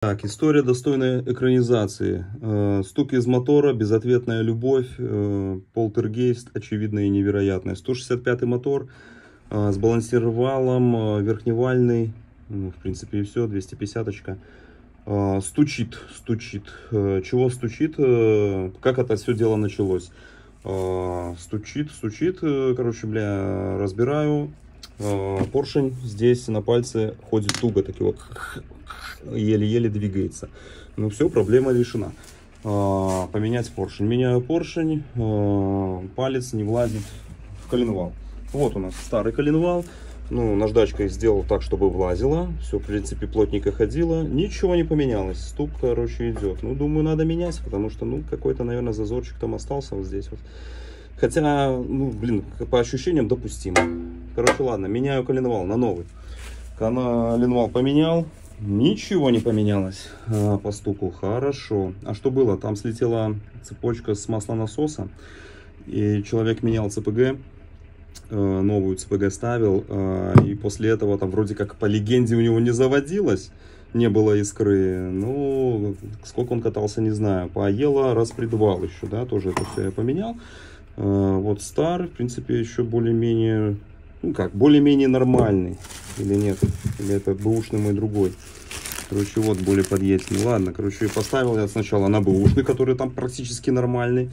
Так, история достойная экранизации. Стук из мотора, безответная любовь, полтергейст, очевидно и невероятное. 165-й мотор с балансировалом, верхневальный, ну, в принципе и все, 250-очка. Стучит. Чего стучит? Как это все дело началось? Стучит, короче, бля, разбираю. Поршень здесь на пальце ходит туго, так его еле-еле двигается. Ну все, проблема решена. Поменять поршень. Меняю поршень, палец не влазит в коленвал. Вот у нас старый коленвал. Ну, наждачкой сделал так, чтобы влазило. Все, в принципе, плотненько ходило. Ничего не поменялось. Стук, короче, идет. Ну, думаю, надо менять, потому что, ну, какой-то, наверное, зазорчик там остался вот здесь вот. Хотя, ну, блин, по ощущениям допустимо. Короче, ладно, меняю коленвал на новый. Коленвал поменял. Ничего не поменялось по стуку. Хорошо. А что было? Там слетела цепочка с маслонасоса. И человек менял ЦПГ. Новую ЦПГ ставил. И после этого там вроде как по легенде у него не заводилось. Не было искры. Ну, сколько он катался, не знаю. Поело, распредвал еще, да, тоже это все я поменял. Вот старый, в принципе, еще более-менее, ну как, более-менее нормальный. Или нет? Или это бэушный мой другой? Короче, вот более подъездный. Ладно, короче, поставил я сначала на бэушный, который там практически нормальный.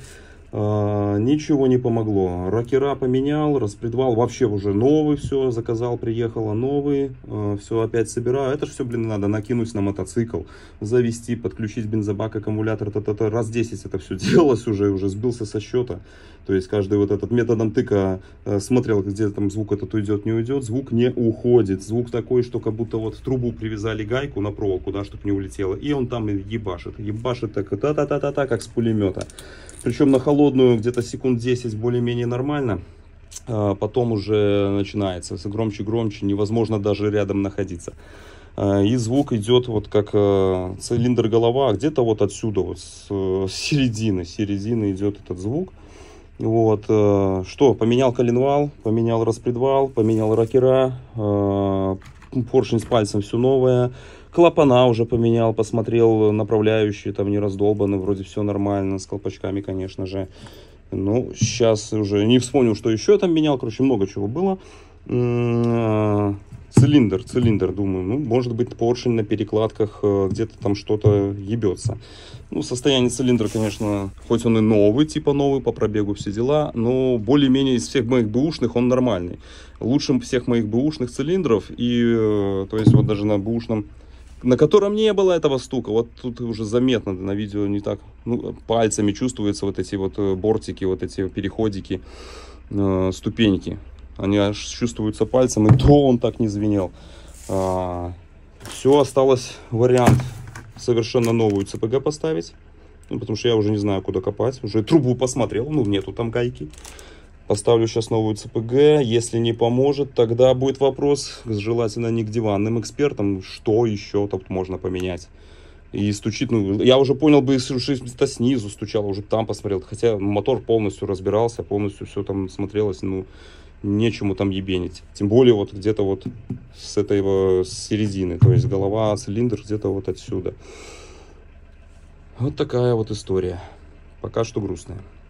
Ничего не помогло. Рокера поменял, распредвал вообще уже новый, все, заказал, приехало новый. Все опять собираю. Это же все, блин, надо накинуть на мотоцикл, завести, подключить бензобак, аккумулятор, раз 10 это все делалось уже сбился со счета. То есть каждый вот этот методом тыка смотрел, где там звук этот уйдет, не уйдет. Звук не уходит. Звук такой, что как будто вот в трубу привязали гайку на проволоку, да, чтобы не улетело. И он там ебашит. Ебашит так, та-та-та-та-та, как с пулемета. Причем на холодную где-то секунд 10 более-менее нормально. Потом уже начинается все громче, невозможно даже рядом находиться. И звук идет вот как цилиндр голова, где-то вот отсюда, вот с середины идет этот звук. Вот, что, поменял коленвал, поменял распредвал, поменял рокера, поршень с пальцем все новое. Клапана уже поменял, посмотрел, направляющие там не раздолбаны, вроде все нормально, с колпачками, конечно же. Ну, сейчас уже не вспомнил, что еще там менял, короче, много чего было. Цилиндр, думаю, ну, может быть, поршень на перекладках, где-то там что-то ебется. Ну, состояние цилиндра, конечно, хоть он и новый, типа новый, по пробегу все дела, но более-менее из всех моих бэушных он нормальный. Лучшим всех моих бэушных цилиндров, и, то есть, вот даже на бэушном, на котором не было этого стука, вот тут уже заметно на видео не так, ну, пальцами чувствуются вот эти вот бортики, вот эти переходики, ступеньки. Они аж чувствуются пальцем, и то он так не звенел. Все, осталось вариант совершенно новую ЦПГ поставить. Ну, потому что я уже не знаю, куда копать. Уже трубу посмотрел, ну, нету там гайки. Поставлю сейчас новую ЦПГ. Если не поможет, тогда будет вопрос, желательно не к диванным экспертам, что еще тут можно поменять. И стучит, ну, я уже понял бы, что это снизу стучало, уже там посмотрел. Хотя мотор полностью разбирался, полностью все там смотрелось, ну, нечему там ебенить. Тем более вот где-то вот с этой с середины, то есть голова, цилиндр где-то вот отсюда. Вот такая вот история. Пока что грустная.